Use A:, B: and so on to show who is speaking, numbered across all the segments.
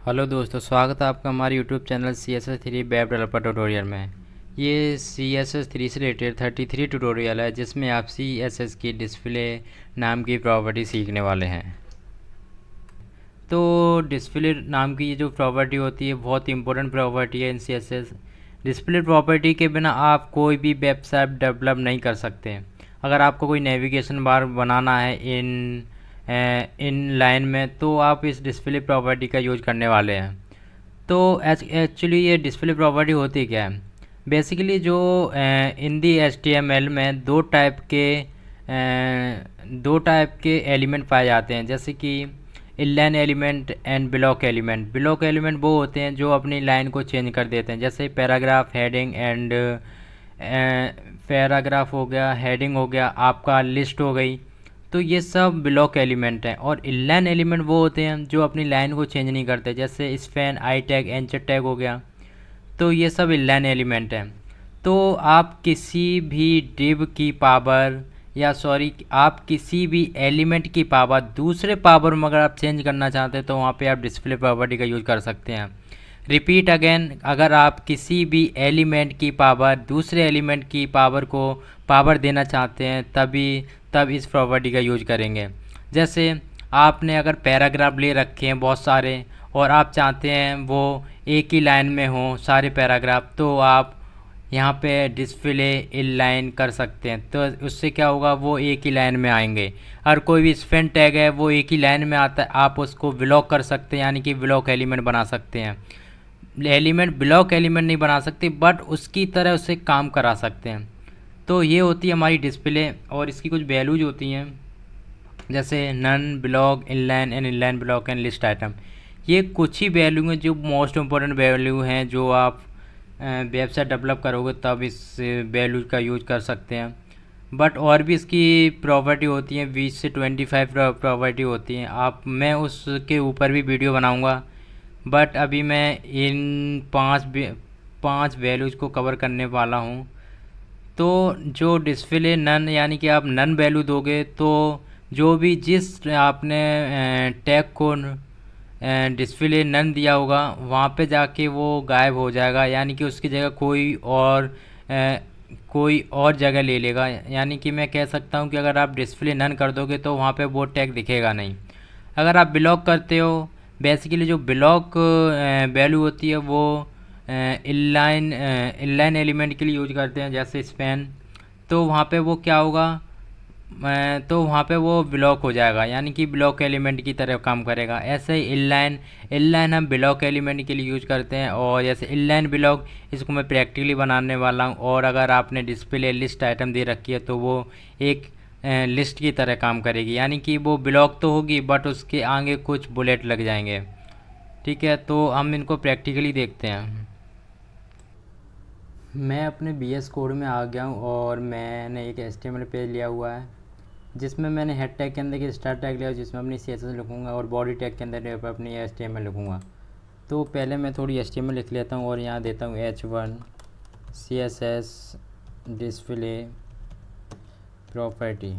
A: Hello दोस्तों, स्वागत है आपका हमारे YouTube channel CSS3 web developer tutorial में। ये CSS3 से रिलेटेड 33 ट्यूटोरियल है जिसमें आप CSS की डिस्प्ले नाम की प्रॉपर्टी सीखने वाले हैं। तो डिस्प्ले नाम की ये जो प्रॉपर्टी होती है बहुत इंपॉर्टेंट प्रॉपर्टी है इन CSS। डिस्प्ले प्रॉपर्टी के बिना आप कोई भी वेबसाइट डेवलप नहीं कर सकते। अगर आपको कोई नेविगेशन बार बनाना है इन लाइन में तो आप इस डिस्प्ले प्रॉपर्टी का यूज करने वाले हैं। तो एक्चुअली ये डिस्प्ले प्रॉपर्टी होती क्या है? बेसिकली जो इन दी HTML में दो टाइप के एलिमेंट पाए जाते हैं, जैसे कि inline element and block element. Block element वो होते हैं जो अपनी लाइन को चेंज कर देते हैं, जैसे पैराग्राफ, हेडिंग एंड पैराग्राफ हो गया, हेडिंग हो गया, आपका लिस्ट हो गई। तो ये सब ब्लॉक एलिमेंट हैं। और इनलाइन एलिमेंट वो होते हैं जो अपनी लाइन को चेंज नहीं करते, जैसे span, I tag, anchor tag हो गया। तो ये सब इनलाइन एलिमेंट हैं। तो आप किसी भी डिव की पावर या सॉरी आप किसी भी एलिमेंट की पावर दूसरे पावर में अगर आप चेंज करना चाहते हैं तो वहाँ पे आप डिस्प्ले प्रॉपर्टी का यूज़ कर सकते हैं। रिपीट अगेन, अगर आप किसी भी एलिमेंट की पावर दूसरे एलिमेंट की पावर को पावर देना चाहते हैं तब इस प्रॉपर्टी का यूज करेंगे। जैसे आपने अगर पैराग्राफ ले रखे हैं बहुत सारे और आप चाहते हैं वो एक ही लाइन में हो सारे पैराग्राफ, तो आप यहाँ पे डिस्प्ले इनलाइन कर सकते हैं। तो उससे क्या होगा, वो एक ही लाइन में आएंगे। और कोई भी स्पेन टैग है वो एक ही लाइन में आता है, आप उसको ब्लॉक कर सकते हैं, यानी कि ब्लॉक एलिमेंट बना सकते हैं। एलिमेंट ब्लॉक एलिमेंट नहीं बना सकते बट उसकी तरह उससे काम करा सकते हैं। तो ये होती है हमारी डिस्प्ले। और इसकी कुछ वैल्यूज होती हैं, जैसे none, block, inline and inline block and list item. ये कुछ ही वैल्यू हैं जो मोस्ट इम्पोर्टेंट वैल्यू हैं जो आप वेबसाइट डेवलप करोगे तब इस वैल्यू का यूज कर सकते हैं। बट और भी इसकी प्रॉपर्टी होती हैं, 20 से 25 प्रॉपर्टी होती हैं। मैं उसके ऊपर भी वीडियो बनाऊंगा। बट अभी मैं इन पाँच वैल्यूज़ को कवर करने वाला हूँ। तो जो डिस्प्ले नन, यानी कि आप नन वैल्यू दोगे तो जो भी जिस आपने टैग को डिस्प्ले नन दिया होगा वहाँ पे जाके वो गायब हो जाएगा, यानी कि उसकी जगह कोई और जगह ले लेगा। यानी कि मैं कह सकता हूँ कि अगर आप डिस्प्ले नन कर दोगे तो वहाँ पे वो टैग दिखेगा नहीं। अगर आप ब्लॉक करते हो, बेसिकली जो ब्लॉक वैल्यू होती है वो इनलाइन एलिमेंट के लिए यूज करते हैं, जैसे स्पैन। तो वहाँ पे वो क्या होगा, तो वहाँ पे वो ब्लॉक हो जाएगा, यानी कि ब्लॉक एलिमेंट की तरह काम करेगा। ऐसे ही इनलाइन हम ब्लॉक एलिमेंट के लिए यूज करते हैं। और जैसे इनलाइन ब्लॉक, इसको मैं प्रैक्टिकली बनाने वाला हूँ। और अगर आपने डिस्प्ले लिस्ट आइटम दे रखी है तो वो एक लिस्ट की तरह काम करेगी, यानी कि वो ब्लॉक तो होगी बट उसके आगे कुछ बुलेट लग जाएंगे। ठीक है, तो हम इनको प्रैक्टिकली देखते हैं। मैं अपने BS कोड में आ गया हूँ और मैंने एक HTML पेज लिया हुआ है जिसमें मैंने हेड टैग के अंदर की स्टार्ट टैग लिया जिसमें अपनी CSS लिखूँगा और बॉडी टैग के अंदर अपनी HTML लिखूँगा। तो पहले मैं थोड़ी HTML लिख लेता हूँ और यहाँ देता हूँ H1 CSS डिस्प्ले प्रॉपर्टी।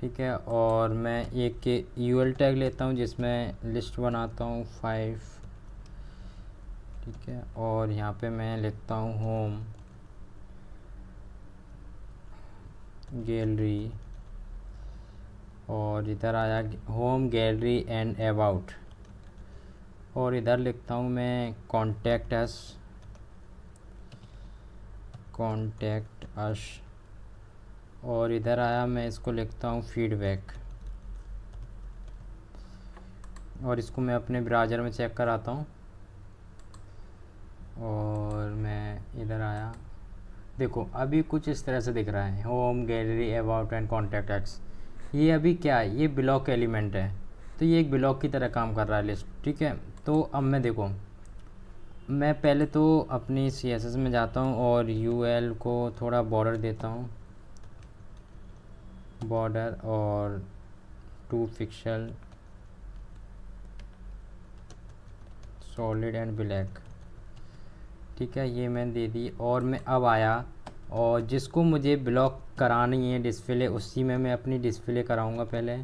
A: ठीक है, और मैं एक UL टैग लेता हूँ जिसमें लिस्ट बनाता हूँ 5। ठीक है, और यहाँ पे मैं लिखता हूँ होम गैलरी, और इधर आया होम गैलरी एंड अबाउट, और इधर लिखता हूँ मैं कॉन्टैक्ट अस, और इधर आया मैं इसको लिखता हूँ फीडबैक। और इसको मैं अपने ब्राउज़र में चेक कराता हूँ। और मैं इधर आया, देखो अभी कुछ इस तरह से दिख रहा है, home gallery about and contact us. ये अभी क्या है, ये ब्लॉक एलिमेंट है, तो ये एक ब्लॉक की तरह काम कर रहा है लिस्ट। ठीक है, तो अब मैं देखो, मैं पहले तो अपनी CSS में जाता हूँ और UL को थोड़ा बॉर्डर देता हूँ, बॉर्डर और 2 पिक्सल सॉलिड एंड ब्लैक। ठीक है, ये मैंने दे दी। और मैं अब आया और जिसको मुझे ब्लॉक करानी है डिस्प्ले, उसी में मैं अपनी डिस्प्ले कराऊंगा पहले।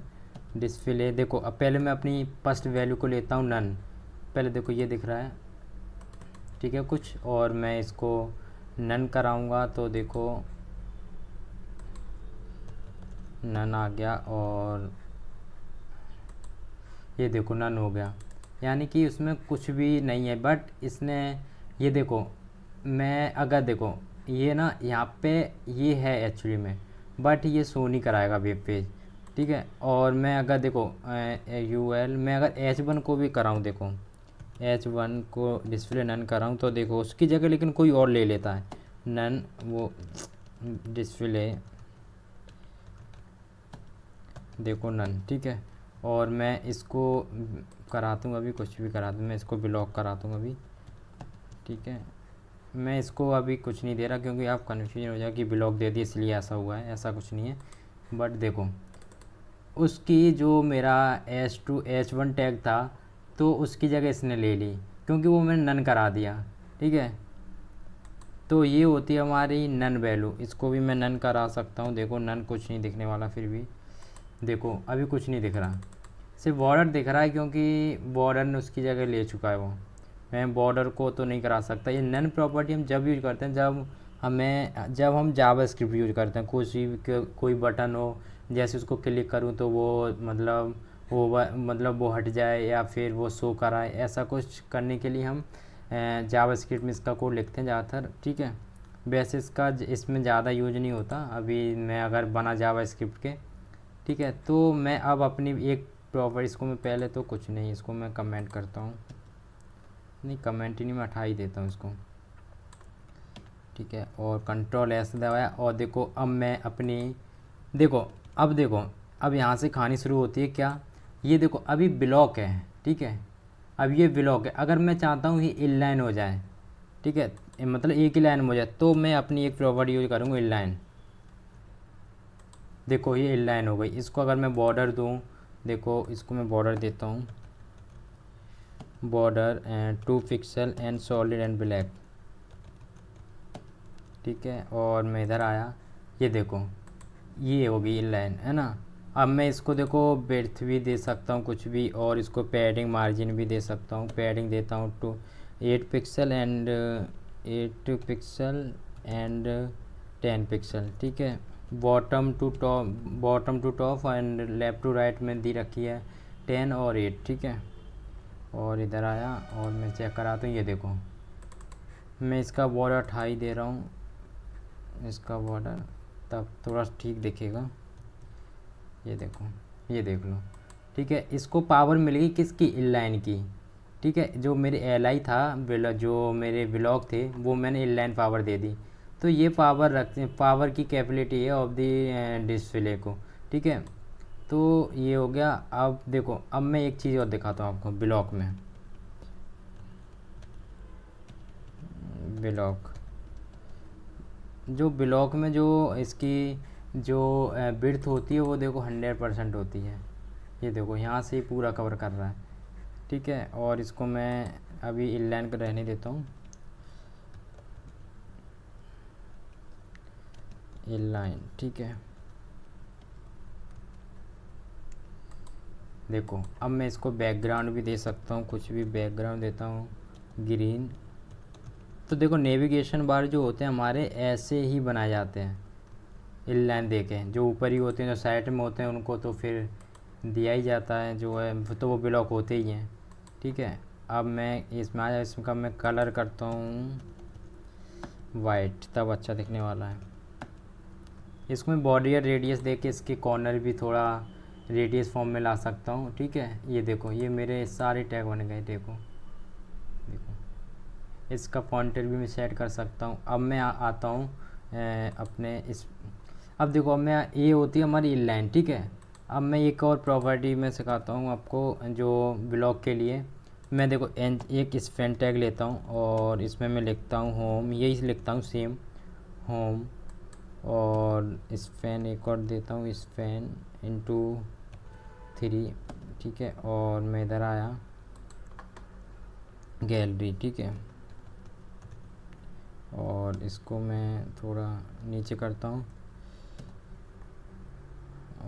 A: डिस्प्ले देखो, अब पहले मैं अपनी फर्स्ट वैल्यू को लेता हूँ नन। पहले देखो ये दिख रहा है, ठीक है कुछ, और मैं इसको नन कराऊंगा तो देखो नन आ गया, और ये देखो नन हो गया, यानी कि उसमें कुछ भी नहीं है। बट इसने, ये देखो, मैं अगर देखो ये ना यहाँ पे ये है एक्चुअली में, बट ये शो नहीं कराएगा वेब पेज, ठीक है। और मैं अगर देखो यूएल मैं अगर H1 को भी कराऊँ, देखो H1 को डिस्प्ले नन कराऊँ तो देखो उसकी जगह लेकिन कोई और ले लेता है नन, वो डिस्प्ले देखो नन, ठीक है। और मैं इसको कराता हूँ, अभी कुछ भी कराता हूँ, मैं इसको ब्लॉक कराता हूँ अभी, ठीक है। मैं इसको अभी कुछ नहीं दे रहा क्योंकि आप कन्फ्यूजन हो जाए कि ब्लॉक दे दिए इसलिए ऐसा हुआ है, ऐसा कुछ नहीं है। बट देखो उसकी जो मेरा H1 टैग था तो उसकी जगह इसने ले ली क्योंकि वो मैंने नन करा दिया, ठीक है। तो ये होती है हमारी नन वैल्यू, इसको भी मैं नन करा सकता हूँ। देखो नन कुछ नहीं दिखने वाला, फिर भी देखो अभी कुछ नहीं दिख रहा, सिर्फ बॉर्डर दिख रहा है क्योंकि बॉर्डर ने उसकी जगह ले चुका है वो। मैं बॉर्डर को तो नहीं करा सकता। ये नन प्रॉपर्टी हम जब यूज करते हैं जब हम जावास्क्रिप्ट यूज करते हैं, कोई बटन हो, जैसे उसको क्लिक करूँ तो वो मतलब वो हट जाए या फिर वो शो कराए, ऐसा कुछ करने के लिए हम जावास्क्रिप्ट में इसका कोड लिखते हैं ज़्यादातर, ठीक है। वैसे इसमें ज़्यादा यूज नहीं होता। अभी मैं अगर बना जावास्क्रिप्ट के, ठीक है, तो मैं अब अपनी एक प्रॉपर्टी, इसको मैं पहले तो कुछ नहीं, इसको मैं कमेंट करता हूँ, नहीं कमेंट ही नहीं, मैं हटा ही देता हूँ इसको, ठीक है। और कंट्रोल S दबाया, और देखो अब मैं अपनी देखो अब देखो अब यहाँ से कहानी शुरू होती है क्या, ये देखो अभी ब्लॉक है, ठीक है। अब ये ब्लॉक है, अगर मैं चाहता हूँ ये इनलाइन हो जाए, ठीक है, मतलब एक ही लाइन में हो जाए, तो मैं अपनी एक प्रॉपर्टी यूज करूँगा इनलाइन। देखो ये इनलाइन हो गई। इसको अगर मैं बॉर्डर दूँ, देखो इसको मैं बॉर्डर देता हूँ, border and 2 pixel and solid and black, ठीक है। और मैं इधर आया, ये देखो ये होगी इनलाइन, है ना। अब मैं इसको देखो विड्थ भी दे सकता हूँ कुछ भी, और इसको पैडिंग मार्जिन भी दे सकता हूँ। पैडिंग देता हूँ 8 पिक्सल एंड 10 पिक्सल, ठीक है। Bottom to top and left to right में दी रखी है 10 और 8, ठीक है। और इधर आया और मैं चेक कराता हूँ, ये देखो मैं इसका बॉर्डर हटा ही दे रहा हूँ, इसका बॉर्डर, तब थोड़ा ठीक दिखेगा। ये देखो, ये देख लो, ठीक है। इसको पावर मिलेगी किसकी, इनलाइन की, ठीक है। जो मेरे एल था, जो मेरे ब्लॉक थे, वो मैंने इनलाइन पावर दे दी। तो ये पावर की कैपेबिलिटी है ऑफ द डिस्प्ले को, ठीक है। तो ये हो गया। अब देखो अब मैं एक चीज़ और दिखाता हूँ आपको ब्लॉक में, ब्लॉक में जो इसकी जो विड्थ होती है वो देखो 100% होती है। ये देखो यहाँ से ही पूरा कवर कर रहा है, ठीक है। और इसको मैं अभी इनलाइन कर रहने देता हूँ, इनलाइन, ठीक है। देखो अब मैं इसको बैकग्राउंड भी दे सकता हूँ, कुछ भी बैकग्राउंड देता हूँ ग्रीन। तो देखो नेविगेशन बार जो होते हैं हमारे ऐसे ही बनाए जाते हैं इनलाइन देके, जो ऊपर ही होते हैं, जो साइड में होते हैं उनको तो फिर दिया ही जाता है जो है, तो वो ब्लॉक होते ही हैं, ठीक है। अब मैं इसमें आया, इसका मैं कलर करता हूँ वाइट, तब अच्छा दिखने वाला है। इसमें बॉडी या रेडियस दे के इसके कॉर्नर भी थोड़ा रेडियस फॉर्म में ला सकता हूँ, ठीक है। ये देखो ये मेरे सारे टैग बन गए, देखो इसका पॉइंटर भी मैं सेट कर सकता हूँ। अब मैं आता हूँ अपने इस, अब देखो अब मैं, ये होती है हमारी इनलाइन, ठीक है। अब मैं एक और प्रॉपर्टी में सिखाता हूँ आपको जो ब्लॉक के लिए। मैं देखो एक स्पैन टैग लेता हूँ और इसमें मैं लिखता हूँ होम, यही लिखता हूँ सेम होम, और स्पैन एक और देता हूँ स्पैन इंटू 3, ठीक है। और मैं इधर आया गैलरी, ठीक है। और इसको मैं थोड़ा नीचे करता हूँ,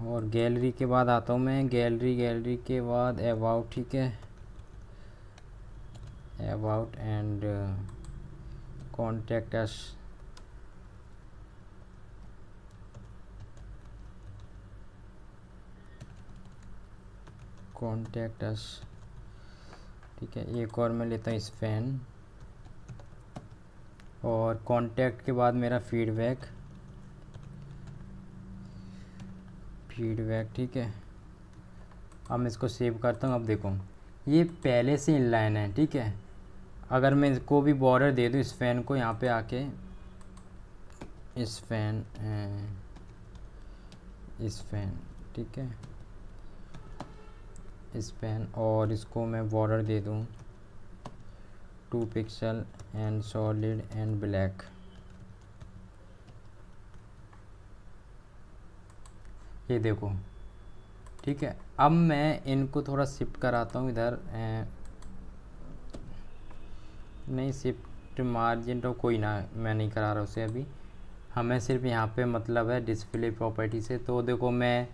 A: और गैलरी के बाद आता हूँ मैं, गैलरी के बाद अबाउट, ठीक है, about and contact us. Contact us, ठीक है। एक और मैं लेता हूँ स्पैन, और कॉन्टैक्ट के बाद मेरा फीडबैक, ठीक है। अब मैं इसको सेव करता हूँ। अब देखो ये पहले से इनलाइन है, ठीक है। अगर मैं इसको भी बॉर्डर दे दूँ इस फैन को, यहाँ पे आके इस फैन, ठीक है, इस फैन, और इसको मैं बॉर्डर दे दूँ 2 pixel and solid and black. ये देखो, ठीक है। अब मैं इनको थोड़ा शिफ्ट कराता हूँ इधर, नहीं शिफ्ट मार्जिन तो कोई ना, मैं नहीं करा रहा उसे अभी, हमें सिर्फ यहाँ पे मतलब है डिस्प्ले प्रॉपर्टी से। तो देखो मैं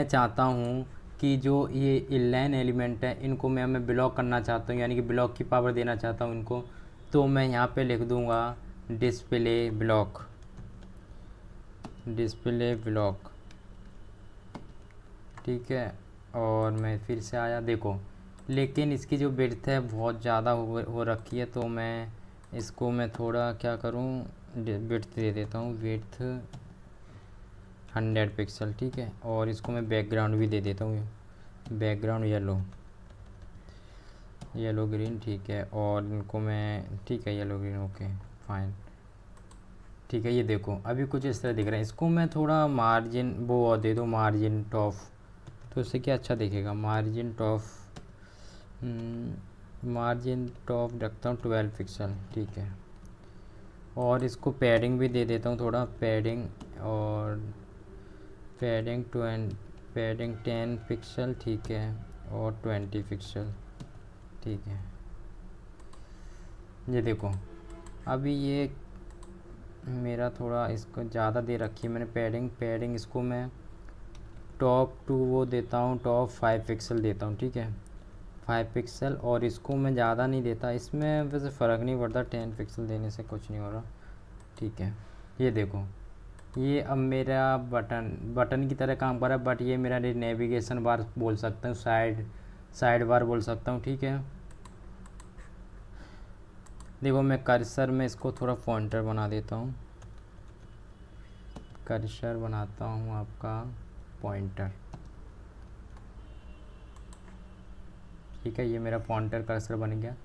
A: चाहता हूँ कि जो ये इनलाइन एलिमेंट है इनको मैं ब्लॉक करना चाहता हूँ, यानी कि ब्लॉक की पावर देना चाहता हूँ इनको। तो मैं यहाँ पे लिख दूँगा डिस्प्ले ब्लॉक, ठीक है। और मैं फिर से आया, देखो लेकिन इसकी जो विड्थ है बहुत ज़्यादा हो रखी है, तो मैं इसको मैं थोड़ा क्या करूँ, विड्थ दे देता हूँ, विड्थ 100 पिक्सल, ठीक है। और इसको मैं बैकग्राउंड भी दे देता हूँ, बैकग्राउंड येलो ग्रीन, ठीक है। और इनको मैं, ठीक है, येलो ग्रीन, ओके फाइन, ठीक है। ये देखो अभी कुछ इस तरह दिख रहा है। इसको मैं थोड़ा मार्जिन वो दे दूँ, मार्जिन टॉप, तो इससे क्या अच्छा दिखेगा, मार्जिन टॉप रखता हूँ 12 पिक्सल, ठीक है। और इसको पैडिंग भी दे देता हूँ थोड़ा, पैडिंग, और पैडिंग 10 पिक्सल, ठीक है, और 20 पिक्सल, ठीक है। ये देखो अभी ये मेरा थोड़ा इसको ज़्यादा दे रखी है मैंने पैडिंग इसको मैं टॉप 2 वो देता हूँ, टॉप 5 पिक्सल देता हूँ, ठीक है, 5 पिक्सल। और इसको मैं ज़्यादा नहीं देता, इसमें वैसे फ़र्क नहीं पड़ता, 10 पिक्सल देने से कुछ नहीं हो रहा, ठीक है। ये देखो ये अब मेरा बटन की तरह काम कर रहा है, बट ये मेरा नेविगेशन बार बोल सकता हूँ, साइड बार बोल सकता हूँ, ठीक है। देखो मैं कर्सर में इसको थोड़ा पॉइंटर बना देता हूँ, कर्सर बनाता हूँ आपका पॉइंटर, ठीक है। ये मेरा पॉइंटर कर्सर बन गया,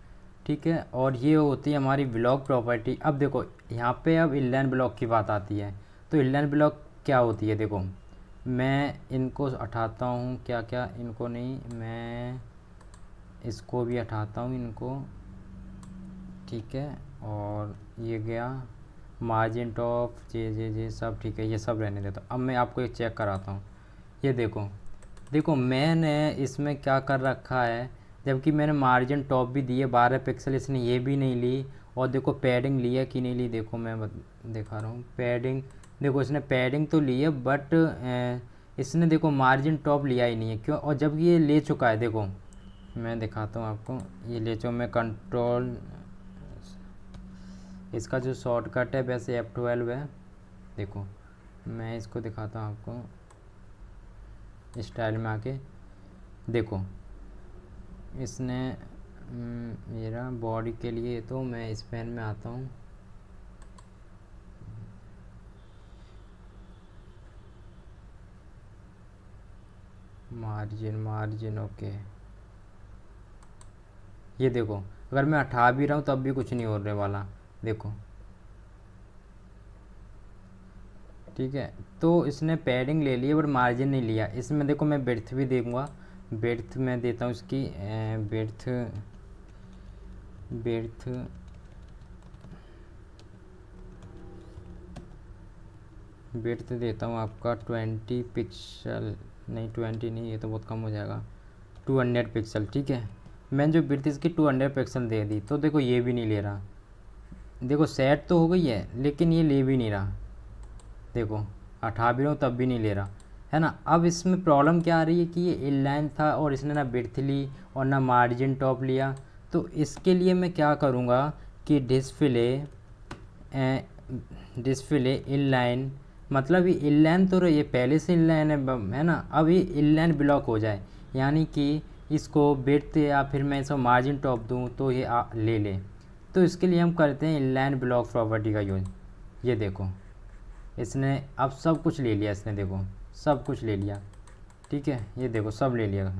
A: ठीक है। और ये होती है हमारी ब्लॉक प्रॉपर्टी। अब देखो यहाँ पे अब इनलाइन ब्लॉक की बात आती है, तो इनलाइन ब्लॉक क्या होती है, देखो मैं इनको हटाता हूँ, क्या क्या इनको नहीं, मैं इसको भी हटाता हूँ इनको, ठीक है। और ये गया मार्जिन टॉप जे सब, ठीक है, ये सब रहने देता हूँ। अब मैं आपको एक चेक कराता हूँ, ये देखो मैंने इसमें क्या कर रखा है, जबकि मैंने मार्जिन टॉप भी दिए 12 पिक्सल, इसने ये भी नहीं ली। और देखो पैडिंग लिया कि नहीं ली, देखो मैं दिखा रहा हूँ पैडिंग, देखो इसने पैडिंग तो ली है, बट इसने देखो मार्जिन टॉप लिया ही नहीं है, क्यों। और जब ये ले चुका है, देखो मैं दिखाता हूँ आपको, ये ले चुका, मैं कंट्रोल, इसका जो शॉर्टकट है वैसे F12 है, देखो मैं इसको दिखाता हूँ आपको स्टाइल में आके, देखो इसने मेरा बॉडी के लिए, तो मैं इस पेन में आता हूँ, मार्जिन ओके। ये देखो अगर मैं हटा भी रहा हूँ तब भी कुछ नहीं होने वाला, देखो, ठीक है। तो इसने पैडिंग ले ली है बट मार्जिन नहीं लिया। इसमें देखो मैं विड्थ भी दूंगा, विड्थ मैं देता हूँ इसकी विड्थ देता हूँ आपका 20 पिक्सल, नहीं 20 नहीं, ये तो बहुत कम हो जाएगा, 200 पिक्सल, ठीक है। मैंने जो विड्थ इसकी 200 पिक्सल दे दी, तो देखो ये भी नहीं ले रहा, देखो सेट तो हो गई है लेकिन ये ले भी नहीं रहा, देखो हटा भी रहा हूँ तब भी नहीं ले रहा। है ना। अब इसमें प्रॉब्लम क्या आ रही है कि ये इनलाइन था और इसने ना विड्थ ली और ना मार्जिन टॉप लिया। तो इसके लिए मैं क्या करूँगा कि डिस्प्ले इनलाइन, मतलब ये इनलाइन तो ये पहले से इनलाइन है ना। अब ये इनलाइन ब्लॉक हो जाए, यानी कि इसको विड्थ या फिर मैं इसको मार्जिन टॉप दूँ तो ये ले ले। तो इसके लिए हम करते हैं इनलाइन ब्लॉक प्रॉपर्टी का यूज। ये देखो इसने अब सब कुछ ले लिया, इसने देखो सब कुछ ले लिया, ठीक है। ये देखो सब ले लिया।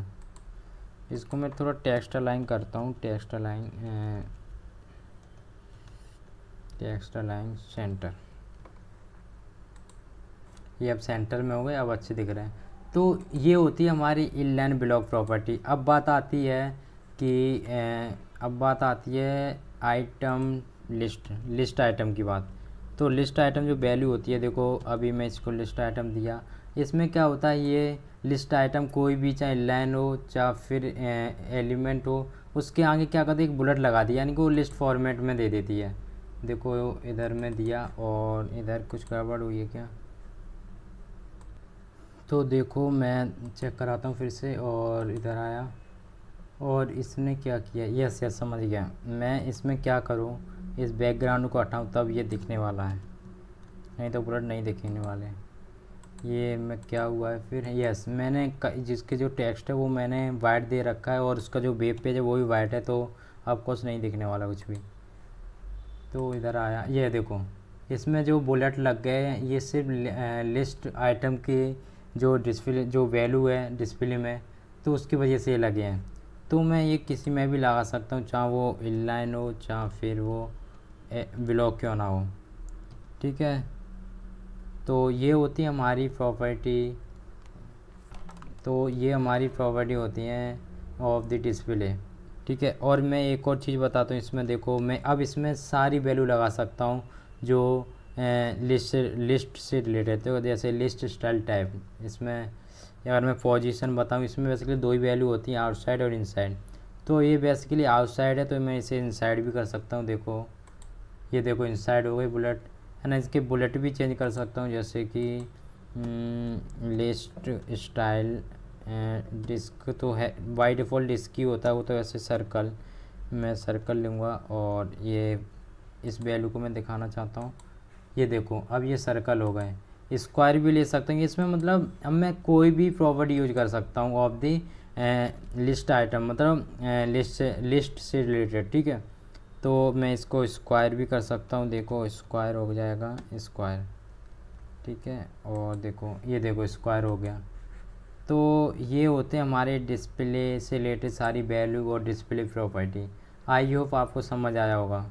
A: इसको मैं थोड़ा टेक्स्ट अलाइन करता हूँ, टेक्स्ट अलाइन सेंटर। ये अब सेंटर में हो गए, अब अच्छे दिख रहे हैं। तो ये होती है हमारी इनलाइन ब्लॉक प्रॉपर्टी। अब बात आती है कि आइटम लिस्ट आइटम की बात। तो लिस्ट आइटम जो वैल्यू होती है, देखो अभी मैं इसको लिस्ट आइटम दिया, इसमें क्या होता है, ये लिस्ट आइटम कोई भी चाहे लाइन हो चाहे फिर एलिमेंट हो, उसके आगे क्या करती है, एक बुलेट लगा दी, यानी कि वो लिस्ट फॉर्मेट में दे देती है। देखो इधर में दिया और इधर कुछ गड़बड़ हुई है क्या, तो देखो मैं चेक कराता हूँ फिर से। और इधर आया और इसने क्या किया, यस यस समझ गया। मैं इसमें क्या करूँ, इस बैकग्राउंड को हटाऊँ तब ये दिखने वाला है, नहीं तो बुलेट नहीं दिखने वाले। ये मैं क्या हुआ है फिर, यस मैंने जिसके जो टेक्स्ट है वो मैंने वाइट दे रखा है और उसका जो वेब पेज है वो भी वाइट है, तो अब कुछ नहीं दिखने वाला कुछ भी। तो इधर आया, ये देखो इसमें जो बुलेट लग गए हैं ये सिर्फ लिस्ट आइटम की जो डिस्प्ले जो वैल्यू है डिस्प्ले में, तो उसकी वजह से ये लगे हैं। तो मैं ये किसी में भी लगा सकता हूँ, चाहे वो इनलाइन हो चाहे फिर वो ब्लॉक क्यों ना हो, ठीक है। तो ये होती है हमारी प्रॉपर्टी, तो ये हमारी प्रॉपर्टी होती हैं ऑफ द डिस्प्ले, ठीक है। और मैं एक और चीज़ बताता हूँ, इसमें देखो मैं अब इसमें सारी वैल्यू लगा सकता हूँ जो लिस्ट से रिलेटेड, तो जैसे लिस्ट स्टाइल टाइप। इसमें अगर मैं पोजीशन बताऊँ, इसमें बेसिकली दो ही वैल्यू होती हैं, आउटसाइड और इनसाइड। तो ये बेसिकली आउटसाइड है, तो मैं इसे इनसाइड भी कर सकता हूँ। देखो ये देखो इनसाइड हो गई बुलेट, है ना। इसके बुलेट भी चेंज कर सकता हूँ, जैसे कि लिस्ट स्टाइल डिस्क तो है बाई डिफ़ॉल्ट डिस्क ही होता है वो, तो ऐसे सर्कल, मैं सर्कल लूँगा और ये इस वैल्यू को मैं दिखाना चाहता हूँ। ये देखो अब ये सर्कल हो गए, स्क्वायर भी ले सकते हैं इसमें, मतलब अब मैं कोई भी प्रॉपर्टी यूज कर सकता हूँ ऑफ दी लिस्ट आइटम, मतलब लिस्ट से रिलेटेड, ठीक है। तो मैं इसको स्क्वायर भी कर सकता हूँ, देखो स्क्वायर हो जाएगा स्क्वायर, ठीक है। और देखो ये देखो स्क्वायर हो गया। तो ये होते हैं हमारे डिस्प्ले से रिलेटेड सारी वैल्यू और डिस्प्ले प्रॉपर्टी। आई होप आपको समझ आया होगा।